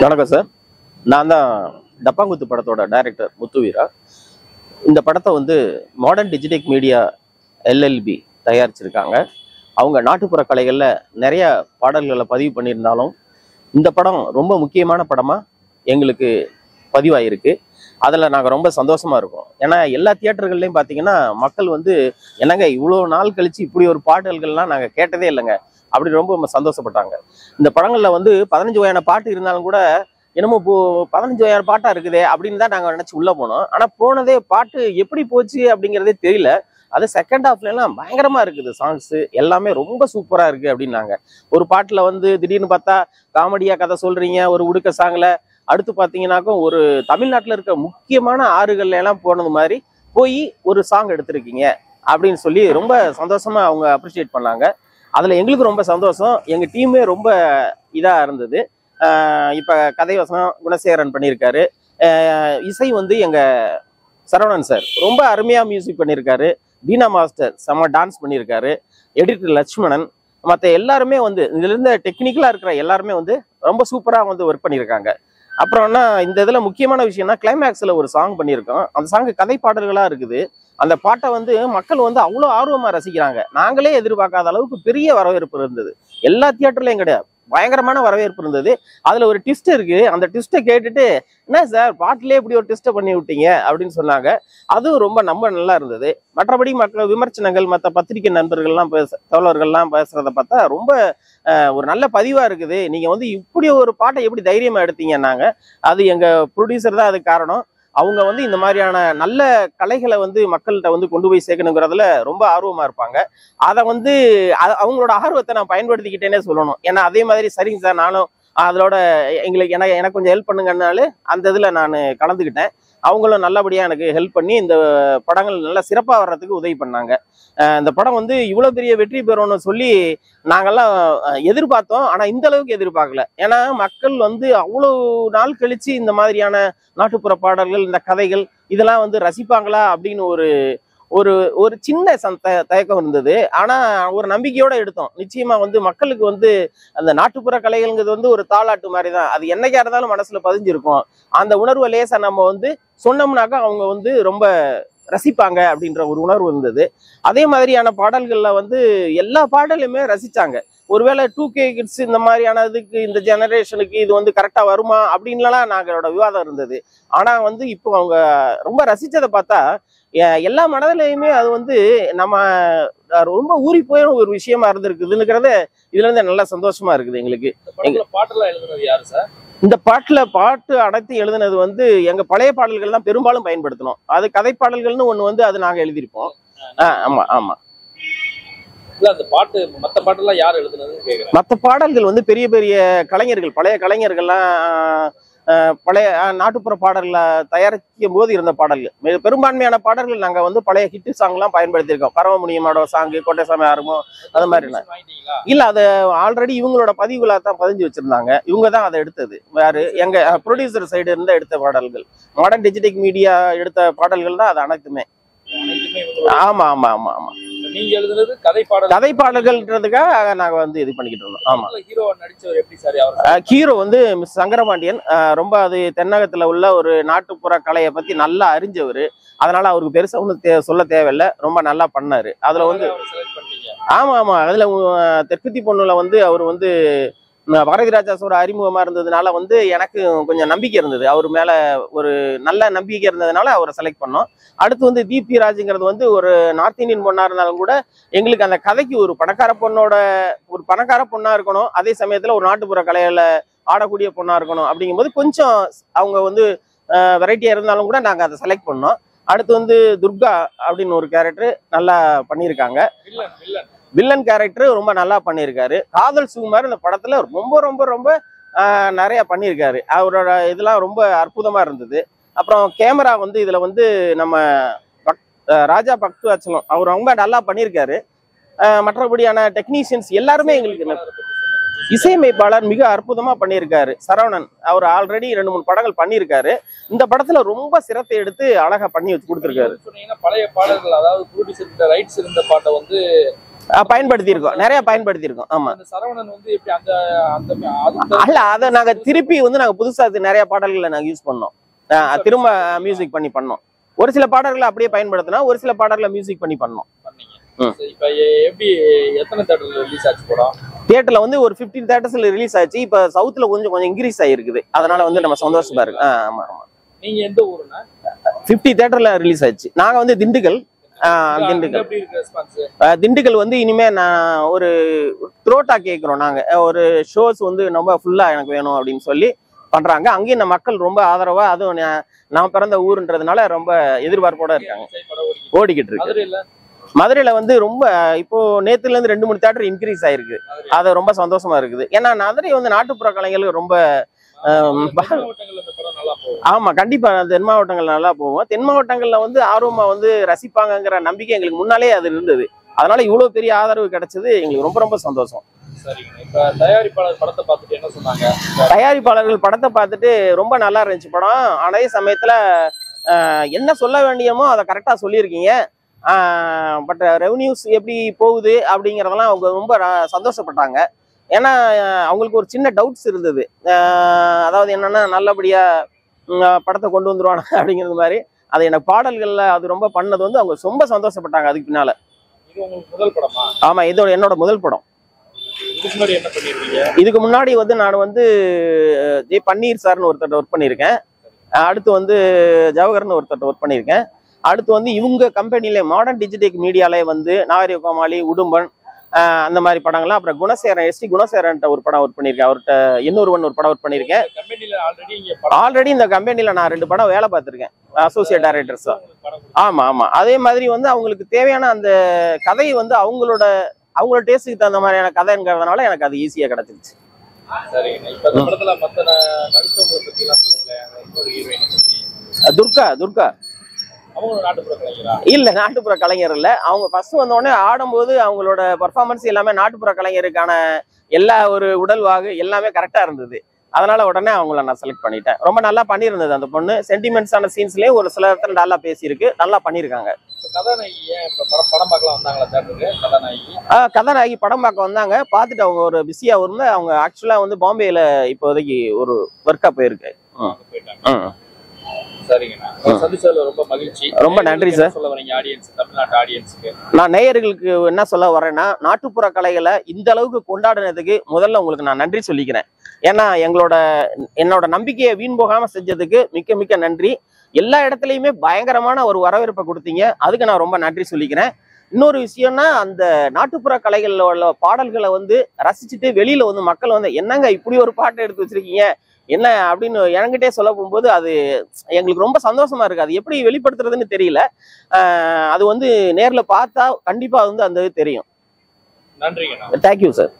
வணக்கம் சார். நான் தான் டப்பாங்குத்து படத்தோட டைரக்டர் முத்துவீரா. இந்த படத்தை வந்து மாடர்ன் டிஜிட்டல் மீடியா எல்எல்பி தயாரிச்சிருக்காங்க. அவங்க நாட்டுப்புற கலைகளில் நிறைய பாடல்களை பதிவு பண்ணியிருந்தாலும் இந்த படம் ரொம்ப முக்கியமான படமாக எங்களுக்கு பதிவாயிருக்கு. அதில் நாங்கள் ரொம்ப சந்தோஷமாக இருக்கோம். ஏன்னா எல்லா தியேட்டர்கள்லையும் பார்த்தீங்கன்னா மக்கள் வந்து என்னங்க இவ்வளோ நாள் கழித்து இப்படி ஒரு பாடல்கள்லாம் நாங்கள் கேட்டதே இல்லைங்க அப்படி ரொம்ப சந்தோஷப்பட்டாங்க. இந்த படங்களில் வந்து 15 வகையான பாட்டு இருந்தாலும் கூட என்னமோ 15 வகையான பாட்டாக இருக்குதே அப்படின்னு தான் நாங்கள் நினச்சி உள்ளே போனோம். ஆனால் போனதே பாட்டு எப்படி போச்சு அப்படிங்கிறதே தெரியல. அது செகண்ட் ஹாஃப்லாம் பயங்கரமாக இருக்குது. சாங்ஸு எல்லாமே ரொம்ப சூப்பராக இருக்குது அப்படின்னாங்க. ஒரு பாட்டில் வந்து திடீர்னு பார்த்தா காமெடியாக கதை சொல்கிறீங்க ஒரு உடுக்க சாங்கில். அடுத்து பார்த்தீங்கன்னாக்கும் ஒரு தமிழ்நாட்டில் இருக்க முக்கியமான ஆறுகள்ல எல்லாம் போனது மாதிரி போய் ஒரு சாங் எடுத்திருக்கீங்க அப்படின்னு சொல்லி ரொம்ப சந்தோஷமாக அவங்க அப்ரிஷியேட் பண்ணாங்க. அதில் எங்களுக்கு ரொம்ப சந்தோஷம். எங்கள் டீமே ரொம்ப இதாக இருந்தது. இப்போ கதை வசனம் குணசேகரன் பண்ணியிருக்காரு. இசை வந்து எங்கள் சரவணன் சார் ரொம்ப அருமையாக மியூசிக் பண்ணியிருக்காரு. தீனா மாஸ்டர் செம்ம டான்ஸ் பண்ணியிருக்காரு. எடிட்டர் லட்சுமணன் மற்ற எல்லாருமே வந்து இதுலேருந்து டெக்னிக்கலாக இருக்கிற எல்லாருமே வந்து ரொம்ப சூப்பராக வந்து ஒர்க் பண்ணியிருக்காங்க. அப்புறம்னா இந்த இதில் முக்கியமான விஷயம்னா கிளைமேக்ஸில் ஒரு சாங் பண்ணியிருக்கோம். அந்த சாங்கு கதை பாடல்களாக இருக்குது. அந்த பாட்டை வந்து மக்கள் வந்து அவ்வளோ ஆர்வமாக ரசிக்கிறாங்க. நாங்களே எதிர்பார்க்காத அளவுக்கு பெரிய வரவேற்பு இருந்தது. எல்லா தியேட்டர்லையும் கிடையாது, பயங்கரமான வரவேற்பு இருந்தது. அதில் ஒரு ட்விஸ்ட் இருக்கு. அந்த ட்விஸ்ட்டை கேட்டுட்டு என்ன சார் பாட்டிலே இப்படி ஒரு ட்விஸ்ட்டை பண்ணி விட்டீங்க அப்படின்னு சொன்னாங்க. அதுவும் ரொம்ப நல்லா இருந்தது. மற்றபடி மற்ற விமர்சனங்கள் மற்ற பத்திரிகை நண்பர்கள்லாம் தோழர்கள்லாம் பேசுறத பார்த்தா ரொம்ப ஒரு நல்ல பதிவாக இருக்குது. நீங்கள் வந்து இப்படி ஒரு பாட்டை எப்படி தைரியமாக எடுத்தீங்கன்னாங்க. அது எங்கள் ப்ரொடியூசர் தான் அதுக்கு காரணம். அவங்க வந்து இந்த மாதிரியான நல்ல கலைகளை வந்து மக்கள்கிட்ட வந்து கொண்டு போய் சேர்க்கணுங்கிறதுல ரொம்ப ஆர்வமாக இருப்பாங்க. அதை வந்து அவங்களோட ஆர்வத்தை நான் பயன்படுத்திக்கிட்டேனே சொல்லணும். ஏன்னா அதே மாதிரி சரிங்க சார் நானும் அதோட எனக்கு கொஞ்சம் ஹெல்ப் பண்ணுங்கன்னாலும் அந்த இதில் நான் கலந்துக்கிட்டேன். அவங்களும் நல்லபடியாக எனக்கு ஹெல்ப் பண்ணி இந்த படங்கள் நல்லா சிறப்பாக வர்றதுக்கு உதவி பண்ணாங்க. இந்த படம் வந்து இவ்வளோ பெரிய வெற்றி பெறும்னு சொல்லி நாங்கள்லாம் எதிர்பார்த்தோம். ஆனால் இந்த அளவுக்கு எதிர்பார்க்கல. ஏன்னா மக்கள் வந்து அவ்வளோ நாள் கழித்து இந்த மாதிரியான நாட்டுப்புற பாடல்கள் இந்த கதைகள் இதெல்லாம் வந்து ரசிப்பாங்களா அப்படின்னு ஒரு ஒரு ஒரு சின்ன தயக்கம் இருந்தது. ஆனா ஒரு நம்பிக்கையோட எடுத்தோம். நிச்சயமா வந்து மக்களுக்கு வந்து அந்த நாட்டுப்புற கலைகள்ங்கிறது வந்து ஒரு தாலாட்டு மாதிரி தான். அது என்னைக்கா இருந்தாலும் மனசுல பதிஞ்சிருக்கும். அந்த உணர்வை லேசா நம்ம வந்து சொன்னோம்னாக்கா அவங்க வந்து ரொம்ப ரசிப்பாங்க அப்படின்ற ஒரு உணர்வு இருந்தது. அதே மாதிரியான பாடல்கள்ல வந்து எல்லா பாடலுமே ரசிச்சாங்க. ஒருவேளை 2K கிட்ஸ் இந்த மாதிரியான இதுக்கு இந்த ஜெனரேஷனுக்கு இது வந்து கரெக்டா வருமா அப்படின்லாம் நாங்களோட விவாதம் இருந்தது. ஆனா வந்து இப்போ அவங்க ரொம்ப ரசிச்சதை பார்த்தா எல்லா மனதிலையுமே அது வந்து நம்ம ரொம்ப ஊறி போய் ஒரு விஷயமா இருந்திருக்குதுங்கிறத இதுல இருந்து நல்லா சந்தோஷமா இருக்குது எங்களுக்கு. பாட்டெல்லாம் எழுதுனது யாரு சார்? இந்த பாட்டு அனைத்து எழுதுனது வந்து எங்க பழைய பாடல்கள் தான் பெரும்பாலும் பயன்படுத்தணும். அது கதை பாடல்கள்னு ஒண்ணு வந்து அது நாங்க எழுதியிருப்போம். ஆமா ஆமா. அந்த பாட்டு மற்ற பாட்டெல்லாம் யார் எழுதுனதுன்னு கேக்குறேன். மற்ற பாடல்கள் வந்து பெரிய பெரிய கலைஞர்கள் பழைய கலைஞர்கள்லாம் பழைய நாட்டுப்புற பாடல்களை தயாரிக்கும் போது இருந்த பாடல்கள் பெரும்பான்மையான பாடல்கள் நாங்க வந்து பழைய ஹிட் சாங்லாம் பயன்படுத்தியிருக்கோம். பரவமுனியமாட சாங்கு கோட்டைசாமி ஆரம்பம் அது மாதிரி இல்ல. அது ஆல்ரெடி இவங்களோட பதிவுகளா தான் பதிஞ்சு வச்சிருந்தாங்க. இவங்க தான் அதை எடுத்தது. யாரு எங்க ப்ரொடியூசர் சைடு இருந்து எடுத்த பாடல்கள். மாடர்ன் டிஜிட்டல் மீடியா எடுத்த பாடல்கள் தான் அது அனைத்துமே. ஆமா ஆமா ஆமா ஆமா. நீங்க எழுதுனது கதை பாடல்கள்ன்றதுக்காக நாங்க வந்து இது பண்ணிக்கிட்டு இருந்தோம். ஆமா. ஹீரோ நடிச்சவர் எப்படி சார்? ஹீரோ வந்து மிஸ் சங்கரபாண்டியன். ரொம்ப அது தென்னகத்துல உள்ள ஒரு நாட்டுப்புற கலையை பத்தி நல்லா அறிஞ்சவர். அதனால அவருக்கு பெருசா ஒன்றும் சொல்ல தேவையில்லை. ரொம்ப நல்லா பண்ணாரு. அதுல வந்து ஆமா ஆமா. அதுல தெற்குத்தி பொண்ணுல வந்து அவர் வந்து பாரதி ராஜாசோட அறிமுகமா இருந்ததுனால வந்து எனக்கு கொஞ்சம் நம்பிக்கை இருந்தது. அவர் மேல ஒரு நல்ல நம்பிக்கை இருந்ததுனால அவரை செலக்ட் பண்ணோம். அடுத்து வந்து தீப்தி ராஜுங்கிறது வந்து ஒரு நார்த் இந்தியன் பொண்ணா இருந்தாலும் கூட எங்களுக்கு அந்த கதைக்கு ஒரு பணக்கார பொண்ணா இருக்கணும். அதே சமயத்துல ஒரு நாட்டுப்புற கலையில ஆடக்கூடிய பொண்ணா இருக்கணும். அப்படிங்கும்போது கொஞ்சம் அவங்க வந்து வெரைட்டியா இருந்தாலும் கூட நாங்க அதை செலக்ட் பண்ணோம். அடுத்து வந்து துர்கா அப்படின்னு ஒரு கேரக்டர் நல்லா பண்ணியிருக்காங்க. வில்லன் கேரக்டர் ரொம்ப நல்லா பண்ணியிருக்காரு. காதல் சுகுமார் இந்த படத்துல ரொம்ப ரொம்ப ரொம்ப நிறைய பண்ணியிருக்காரு. அவரோட இதெல்லாம் ரொம்ப அற்புதமா இருந்தது. அப்புறம் கேமரா வந்து இதுல வந்து நம்ம ராஜா பக்துவச்சலம் அவர் ரொம்ப நல்லா பண்ணியிருக்காரு. மற்றபடியான டெக்னீஷியன்ஸ் எல்லாருமே எங்களுக்கு இசையமைப்பாளர் மிக அற்புதமா பண்ணியிருக்காரு. சரவணன் அவர் ஆல்ரெடி 2-3 படங்கள் பண்ணியிருக்காரு. இந்த படத்துல ரொம்ப சிரத்தை எடுத்து அழகா பண்ணி வச்சு கொடுத்துருக்காரு. பழைய பாடல்கள் அதாவது ப்ரொடியூசர் ரைட்ஸ் இருந்த பாட்டை வந்து பயன்படுத்தியிருக்கோம், நிறைய பயன்படுத்தியிருக்கோம். ஆமா, அந்த சரவணன் வந்து எப்படி அந்த அந்த அல்ல அதை நாங்க திருப்பி வந்து நாங்க புதுசா நிறைய பாடல்களை நாங்க யூஸ் பண்ணோம், திரும்ப மியூசிக் பண்ணி பண்ணோம். ஒரு சில பாடல்களை அப்படியே பயன்படுத்தினா, ஒரு சில பாடல்களை மியூசிக் பண்ணி பண்ணோம். இப்ப எப்படி எத்தனை தியேட்டர்ல ரிலீஸ் ஆச்சு படம்? தியேட்டர்ல வந்து ஒரு 15 தியேட்டர்ஸ்ல ரிலீஸ் ஆச்சு. இப்ப சவுத்ல கொஞ்சம் இன்க்ரீஸ் ஆயிருக்குது. அதனால வந்து நம்ம சந்தோஷமா இருக்கு. ஆமா ஆமா. நீங்க எந்த ஊருன்னா? 50 தியேட்டர்ல ரிலீஸ் ஆச்சு. நாங்க வந்து திண்டுக்கல். திண்டுக்கல் வந்து இனிமே நான் ஒரு த்ரோட்டா கேட்கிறோம். நாங்க ஒரு ஷோஸ் வந்து ரொம்ப ஃபுல்லா எனக்கு வேணும் அப்படின்னு சொல்லி பண்றாங்க. அங்கேயும் இந்த மக்கள் ரொம்ப ஆதரவா, அதுவும் நான் பிறந்த ஊருன்றதுனால ரொம்ப எதிர்பார்ப்போட இருக்காங்க. ஓடிக்கிட்டு இருக்கு. மதுரையில வந்து ரொம்ப இப்போ நேத்துல இருந்து 2-3 தியேட்டர் இன்க்ரீஸ் ஆயிருக்கு. அது ரொம்ப சந்தோஷமா இருக்குது. ஏன்னா மதுரை வந்து நாட்டுப்புற கலைஞர்கள் ரொம்ப ஆமா, கண்டிப்பா தென் மாவட்டங்கள் நல்லா போவோம். தென் மாவட்டங்கள்ல வந்து ஆர்வமா வந்து ரசிப்பாங்கிற நம்பிக்கை எங்களுக்கு முன்னாலே அது இருந்தது. அதனால இவ்வளவு பெரிய ஆதரவு கிடைச்சது எங்களுக்கு ரொம்ப ரொம்ப சந்தோஷம். தயாரிப்பாளர் படத்தை பார்த்துட்டு என்ன சொன்னாங்க? தயாரிப்பாளர்கள் படத்தை பார்த்துட்டு ரொம்ப நல்லா இருந்துச்சு படம். அதே சமயத்துல என்ன சொல்ல வேண்டியமோ அதை கரெக்டா சொல்லியிருக்கீங்க. பட் ரெவன்யூஸ் எப்படி போகுது அப்படிங்கிறதெல்லாம் அவங்க ரொம்ப சந்தோஷப்பட்டாங்க. ஏன்னா அவங்களுக்கு ஒரு சின்ன டவுட்ஸ் இருந்தது. அதாவது என்னன்னா, நல்லபடியா படத்தை கொண்டு வந்துருவாங்க அப்படிங்கிறது மாதிரி. அது எனக்கு பாடல்கள்ல அது ரொம்ப பண்ணது வந்து அவங்க ரொம்ப சந்தோஷப்பட்டாங்க. அதுக்கு பின்னால முதல் படமா? ஆமா, இது என்னோட முதல் படம். இதுக்கு முன்னாடி வந்து நான் வந்து ஜே பன்னீர் சார்னு ஒருத்தர் ஒர்க் பண்ணியிருக்கேன். அடுத்து வந்து ஜவஹர்னு ஒருத்தர் ஒர்க் பண்ணியிருக்கேன். அடுத்து வந்து இவங்க கம்பெனில மாடர்ன் டிஜிட்டல் மீடியாலே வந்து நாகரிக கோமாளி, உடும்பன், அந்த மாதிரி படங்கள்லாம். அப்புறம் குணசேகரன், எஸ்டி குணசேகரன்ட்ட ஒரு படம் ஒர்க் பண்ணியிருக்கேன். அவர்கிட்ட இன்னொருவன் ஒரு படம் ஒர்க் பண்ணியிருக்கேன். ஆல்ரெடி இந்த கம்பெனில நான் 2 படம் வேலை பார்த்துருக்கேன், அசோசியேட் டைரக்டர்ஸா. ஆமா ஆமா. அதே மாதிரி வந்து அவங்களுக்கு தேவையான அந்த கதையை வந்து அவங்களோட டேஸ்ட்டுக்கு தகுந்த மாதிரியான கதைங்கிறதுனால எனக்கு அது ஈஸியா கிடைச்சிருச்சு. துர்கா இல்ல, நாட்டுப்புற கலைஞர் இல்ல. அவங்க ஃபர்ஸ்ட் வந்த உடனே ஆடும்போது அவங்களோட பர்ஃபார்மன்ஸ் எல்லாமே நாட்டுப்புற கலைஞருக்கான எல்லா ஒரு உடல்வாகு எல்லாமே கரெக்டா இருந்தது. அதனால உடனே அவங்கள நான் செலக்ட் பண்ணிட்டேன். ரொம்ப நல்லா பண்ணியிருந்தது அந்த பொண்ணு. சென்டிமெண்ட்ஸான சீன்ஸ்லயே ஒரு சில இடத்துல நல்லா பேசியிருக்கு, நல்லா பண்ணியிருக்காங்க. கதாநாயகி படம் பார்க்க வந்தாங்க. பார்த்துட்டு அவங்க ஒரு பிஸியா இருந்தா, அவங்க ஆக்சுவலா வந்து பாம்பேல இப்போதைக்கு ஒரு ஒர்க்கா போயிருக்கு. ரொம்ப மகிழ்ச்சி. ரொம்ப நன்றி சார். நான் நேயர்களுக்கு என்ன சொல்ல வரேன்னா, நாட்டுப்புற கலைகளை இந்த அளவுக்கு கொண்டாடினதுக்கு முதல்ல உங்களுக்கு நான் நன்றி சொல்லிக்கிறேன். ஏன்னா என்னோட நம்பிக்கையை வீண் போகாம செஞ்சதுக்கு மிக்க மிக்க நன்றி. எல்லா இடத்துலையுமே பயங்கரமான ஒரு வரவேற்பை கொடுத்தீங்க. அதுக்கு நான் ரொம்ப நன்றி சொல்லிக்கிறேன். இன்னொரு விஷயம்னா, அந்த நாட்டுப்புற கலைகள்ல உள்ள பாடல்களை வந்து ரசிச்சுட்டு வெளியில வந்து மக்கள் வந்து என்னங்க இப்படி ஒரு பாட்டை எடுத்து வச்சிருக்கீங்க என்ன அப்படின்னு என்கிட்டே சொல்ல போகும்போது அது எங்களுக்கு ரொம்ப சந்தோஷமா இருக்கு. அது எப்படி வெளிப்படுத்துறதுன்னு தெரியல. அது வந்து நேர்ல பார்த்தா கண்டிப்பா வந்து அந்த தெரியும். நன்றிங்க. Thank you sir.